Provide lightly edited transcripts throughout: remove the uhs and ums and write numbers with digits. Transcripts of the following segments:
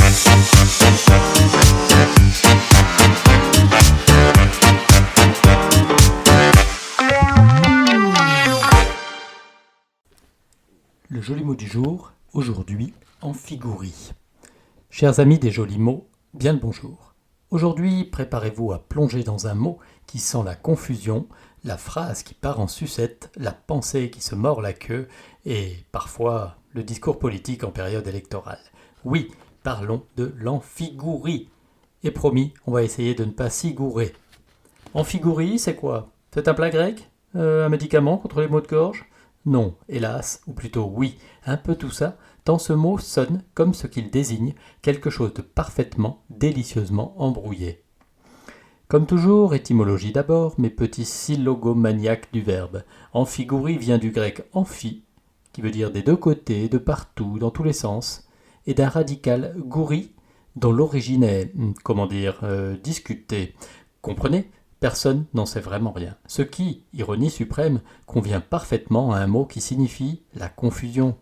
Le joli mot du jour, aujourd'hui, amphigouri. Chers amis des jolis mots, bien le bonjour. Aujourd'hui, préparez-vous à plonger dans un mot qui sent la confusion, la phrase qui part en sucette, la pensée qui se mord la queue et parfois le discours politique en période électorale. Oui, parlons de l'amphigouri. Et promis, on va essayer de ne pas s'y gourer. Amphigouri, c'est quoi? C'est un plat grec? Un médicament contre les maux de gorge? Non, hélas, ou plutôt oui, un peu tout ça, tant ce mot sonne comme ce qu'il désigne, quelque chose de parfaitement, délicieusement embrouillé. Comme toujours, étymologie d'abord, mes petits syllogomaniaques du verbe. Amphigouri vient du grec amphi, qui veut dire des deux côtés, de partout, dans tous les sens, et d'un radical gouri, dont l'origine est, discutée. Comprenez? Personne n'en sait vraiment rien. Ce qui, ironie suprême, convient parfaitement à un mot qui signifie la confusion.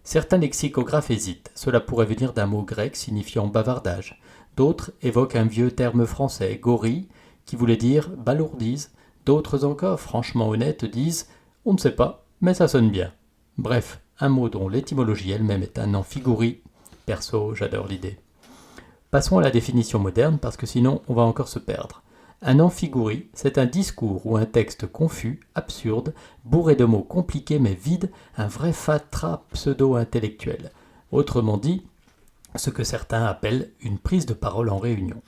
Certains lexicographes hésitent. Cela pourrait venir d'un mot grec signifiant bavardage. D'autres évoquent un vieux terme français, gorille, qui voulait dire balourdise. D'autres encore, franchement honnêtes, disent « on ne sait pas, mais ça sonne bien ». Bref, un mot dont l'étymologie elle-même est un amphigouri. Perso, j'adore l'idée. Passons à la définition moderne, parce que sinon on va encore se perdre. Un amphigouri, c'est un discours ou un texte confus, absurde, bourré de mots compliqués mais vides, un vrai fatras pseudo-intellectuel. Autrement dit, ce que certains appellent une prise de parole en réunion.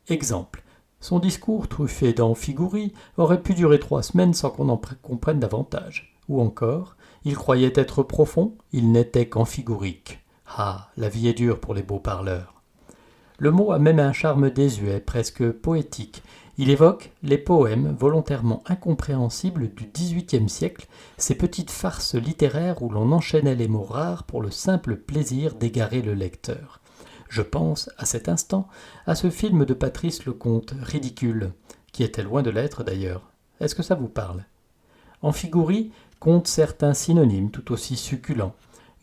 Exemple. Son discours truffé d'amphigouri aurait pu durer 3 semaines sans qu'on en comprenne davantage. Ou encore, il croyait être profond, il n'était qu'amphigorique. Ah, la vie est dure pour les beaux parleurs. Le mot a même un charme désuet, presque poétique. Il évoque les poèmes volontairement incompréhensibles du XVIIIe siècle, ces petites farces littéraires où l'on enchaînait les mots rares pour le simple plaisir d'égarer le lecteur. Je pense, à cet instant, à ce film de Patrice Lecomte, Ridicule, qui était loin de l'être d'ailleurs. Est-ce que ça vous parle? Amphigouri compte certains synonymes tout aussi succulents.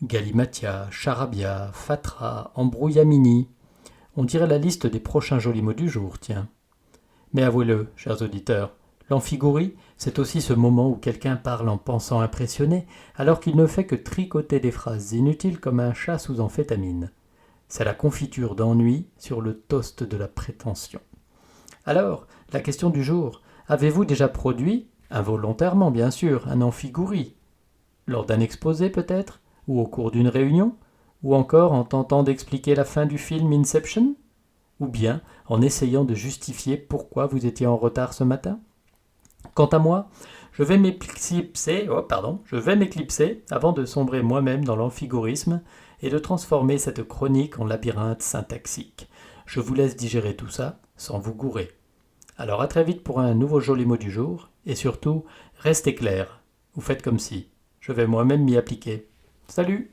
Galimatia, charabia, fatras, embrouillamini. On dirait la liste des prochains jolis mots du jour, tiens. Mais avouez-le, chers auditeurs, l'amphigouri, c'est aussi ce moment où quelqu'un parle en pensant impressionner, alors qu'il ne fait que tricoter des phrases inutiles comme un chat sous amphétamine. C'est la confiture d'ennui sur le toast de la prétention. Alors, la question du jour, avez-vous déjà produit, involontairement bien sûr, un amphigouri? Lors d'un exposé peut-être? Ou au cours d'une réunion? Ou encore en tentant d'expliquer la fin du film Inception? Ou bien en essayant de justifier pourquoi vous étiez en retard ce matin? Quant à moi, je vais m'éclipser avant de sombrer moi-même dans l'amphigorisme et de transformer cette chronique en labyrinthe syntaxique. Je vous laisse digérer tout ça sans vous gourer. Alors à très vite pour un nouveau joli mot du jour, et surtout, restez clairs, ou faites comme si. Je vais moi-même m'y appliquer. Salut!